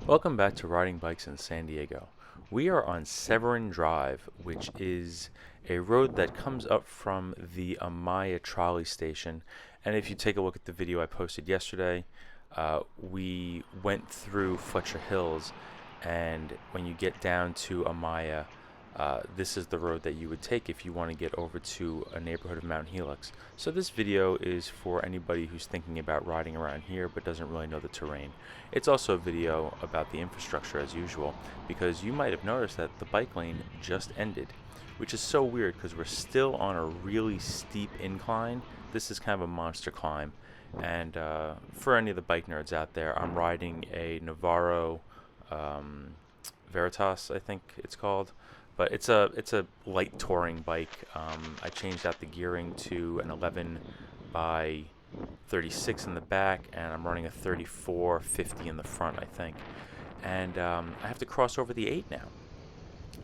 Welcome back to Riding Bikes in San Diego. We are on Severn Drive, which is a road that comes up from the Amaya trolley station. And if you take a look at the video I posted yesterday, we went through Fletcher Hills, and when you get down to Amaya, this is the road that you would take if you want to get over to a neighborhood of Mount Helix. So this video is for anybody who's thinking about riding around here but doesn't really know the terrain. It's also a video about the infrastructure as usual, because you might have noticed that the bike lane just ended, which is so weird because we're still on a really steep incline. This is kind of a monster climb, and for any of the bike nerds out there, I'm riding a Navarro Veritas, I think it's called. But it's a light touring bike. I changed out the gearing to an 11 by 36 in the back, and I'm running a 34/50 in the front, I think. And I have to cross over the 8 now.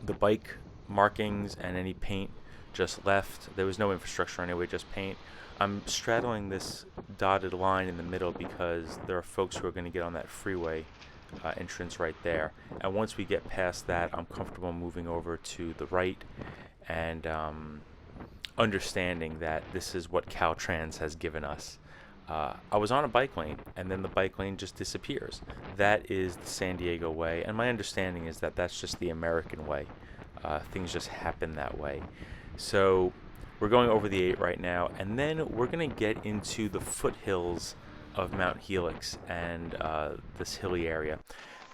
The bike markings and any paint just left. There was no infrastructure anyway, just paint. I'm straddling this dotted line in the middle because there are folks who are going to get on that freeway entrance right there, and once we get past that, I'm comfortable moving over to the right and understanding that this is what Caltrans has given us. I was on a bike lane, and then the bike lane just disappears. That is the San Diego way, and my understanding is that that's just the American way. Things just happen that way. So we're going over the 8 right now, and then we're going to get into the foothills of Mount Helix and this hilly area,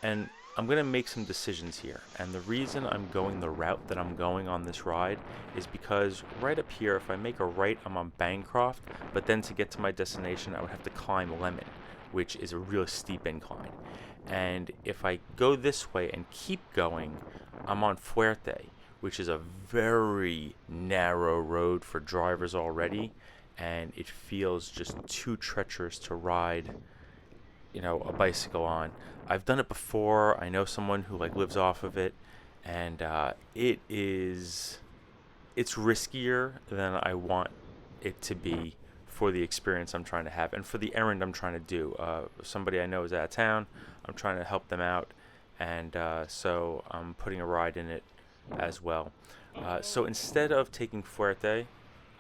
and I'm gonna make some decisions here. And the reason I'm going the route that I'm going on this ride is because right up here, if I make a right, I'm on Bancroft, but then to get to my destination I would have to climb Lemon, which is a real steep incline. And if I go this way and keep going, I'm on Fuerte, which is a very narrow road for drivers already, and it feels just too treacherous to ride, a bicycle on. I've done it before. I know someone who lives off of it, and it's riskier than I want it to be for the experience I'm trying to have and for the errand I'm trying to do. Somebody I know is out of town. I'm trying to help them out, and so I'm putting a ride in it as well. So instead of taking Fuerte,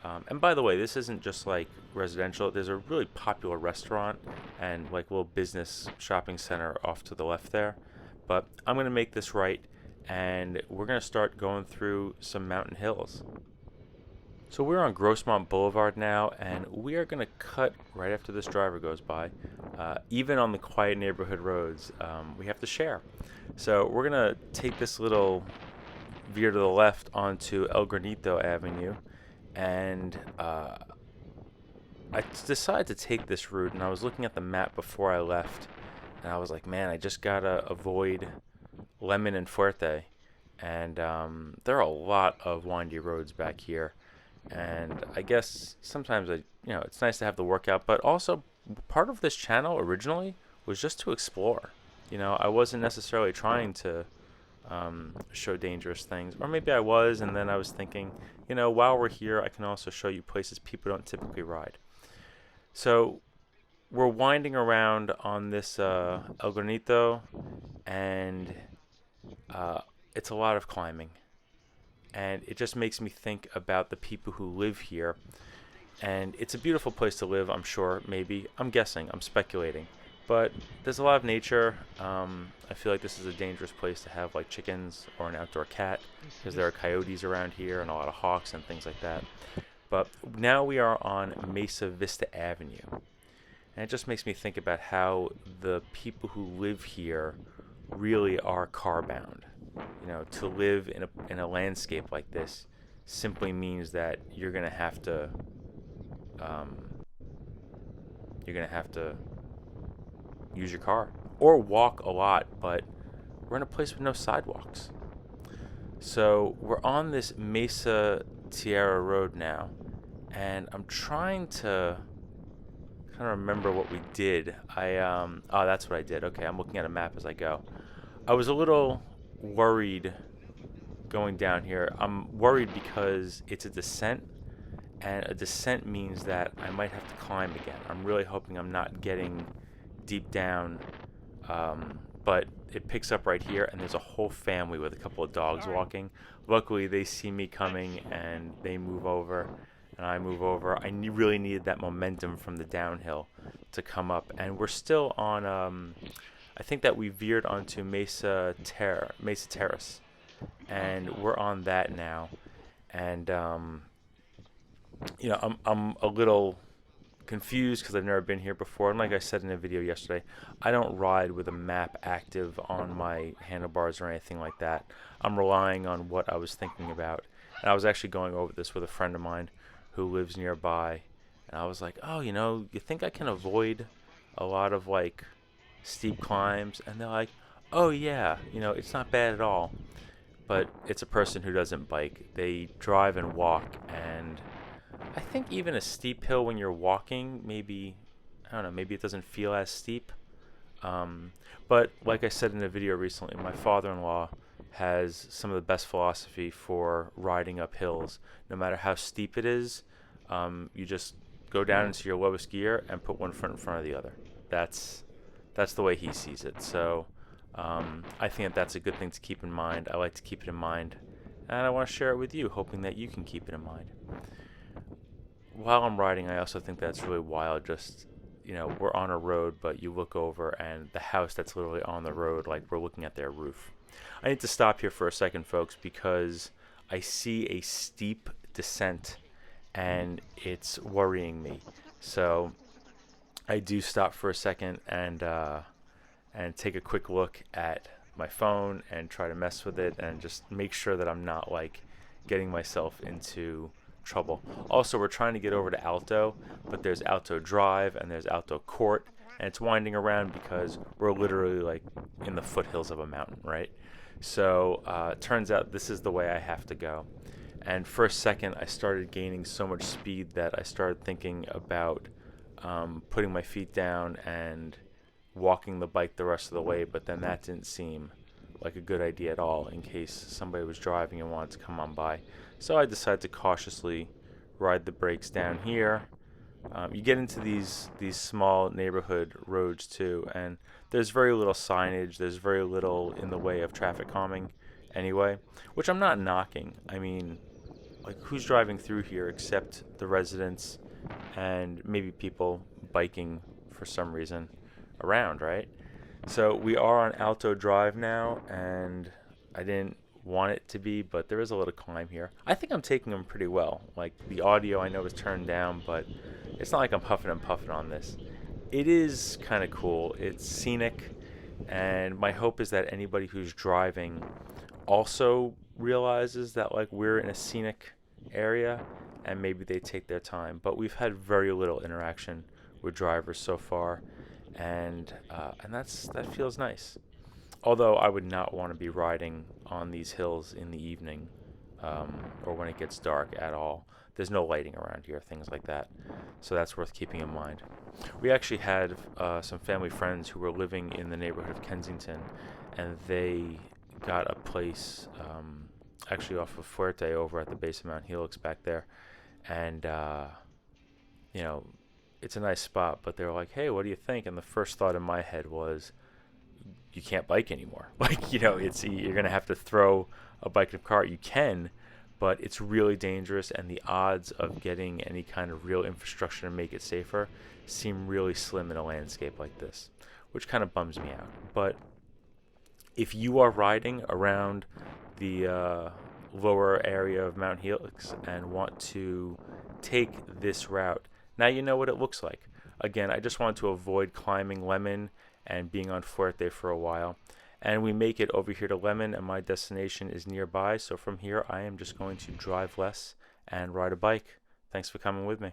and by the way, this isn't just residential. There's a really popular restaurant and little business shopping center off to the left there. But I'm going to make this right, and we're going to start going through some mountain hills. So we're on Grossmont Boulevard now, and we are going to cut right after this driver goes by. Even on the quiet neighborhood roads, we have to share. So we're going to take this little veer to the left onto El Granito Avenue. And I decided to take this route, and I was looking at the map before I left, and I was like, man, I just gotta avoid Lemon and Fuerte, and there are a lot of windy roads back here, and I guess sometimes it's nice to have the workout, but also part of this channel originally was just to explore. I wasn't necessarily trying to show dangerous things, or maybe I was, and then I was thinking, while we're here I can also show you places people don't typically ride. So we're winding around on this El Granito, and it's a lot of climbing, and it just makes me think about the people who live here. And it's a beautiful place to live, I'm sure. Maybe, I'm guessing, I'm speculating, but there's a lot of nature. I feel like this is a dangerous place to have chickens or an outdoor cat, because there are coyotes around here and a lot of hawks and things like that. But now we are on Mesa Vista Avenue, and it just makes me think about how the people who live here really are car bound. To live in a landscape like this simply means that you're gonna have to use your car or walk a lot, but we're in a place with no sidewalks. So we're on this Mesa Tierra Road now, and I'm trying to kind of remember what we did. Oh, that's what I did. Okay, I'm looking at a map as I go. I was a little worried going down here. I'm worried because it's a descent, and a descent means that I might have to climb again. I'm really hoping I'm not getting deep down, but it picks up right here, and there's a whole family with a couple of dogs walking. Luckily, they see me coming and they move over, and I move over. Really needed that momentum from the downhill to come up, and we're still on. I think that we veered onto Mesa Terrace, and we're on that now. And I'm a little confused because I've never been here before. And like I said in a video yesterday, I don't ride with a map active on my handlebars or anything like that. I'm relying on what I was thinking about. And I was actually going over this with a friend of mine who lives nearby. And I was like, oh, you think I can avoid a lot of like steep climbs? And they're like, oh yeah, it's not bad at all. But it's a person who doesn't bike. They drive and walk, and I think even a steep hill when you're walking, maybe, I don't know, maybe it doesn't feel as steep. But like I said in a video recently, my father-in-law has some of the best philosophy for riding up hills. No matter how steep it is, you just go down into your lowest gear and put one foot in front of the other. That's the way he sees it. So I think that's a good thing to keep in mind. I like to keep it in mind, and I want to share it with you, hoping that you can keep it in mind. While I'm riding, I also think that's really wild. Just, we're on a road, but you look over and the house that's literally on the road, like we're looking at their roof. I need to stop here for a second, folks, because I see a steep descent and it's worrying me. So I do stop for a second and take a quick look at my phone and try to mess with it and just make sure that I'm not like getting myself into trouble. Also, we're trying to get over to Alto, but there's Alto Drive and there's Alto Court, and it's winding around because we're literally like in the foothills of a mountain, right? So it turns out this is the way I have to go. And for a second, I started gaining so much speed that I started thinking about putting my feet down and walking the bike the rest of the way, but then that didn't seem like a good idea at all in case somebody was driving and wanted to come on by. So I decided to cautiously ride the brakes down here. You get into these small neighborhood roads too, and there's very little signage. There's very little in the way of traffic calming anyway, which I'm not knocking. I mean, like, who's driving through here except the residents and maybe people biking for some reason around, right? So we are on Alto Drive now, and I didn't want it to be, but there is a little climb here. I think I'm taking them pretty well. Like, the audio I know is turned down, but it's not like I'm huffing and puffing on this. It is kind of cool. It's scenic, and my hope is that anybody who's driving also realizes that like we're in a scenic area, and maybe they take their time. But we've had very little interaction with drivers so far, and that feels nice. Although I would not want to be riding on these hills in the evening or when it gets dark at all. There's no lighting around here, things like that. So that's worth keeping in mind. We actually had some family friends who were living in the neighborhood of Kensington, and they got a place actually off of Fuerte over at the base of Mount Helix back there. And, it's a nice spot, but they were like, hey, what do you think? And the first thought in my head was, you can't bike anymore. Like, you're going to have to throw a bike in a car. You can, but it's really dangerous, and the odds of getting any kind of real infrastructure to make it safer seem really slim in a landscape like this, which kind of bums me out. But if you are riding around the lower area of Mount Helix and want to take this route, now you know what it looks like. Again, I just wanted to avoid climbing Lemon and being on Fuerte for a while. And we make it over here to Lemon, and my destination is nearby. So from here, I am just going to drive less and ride a bike. Thanks for coming with me.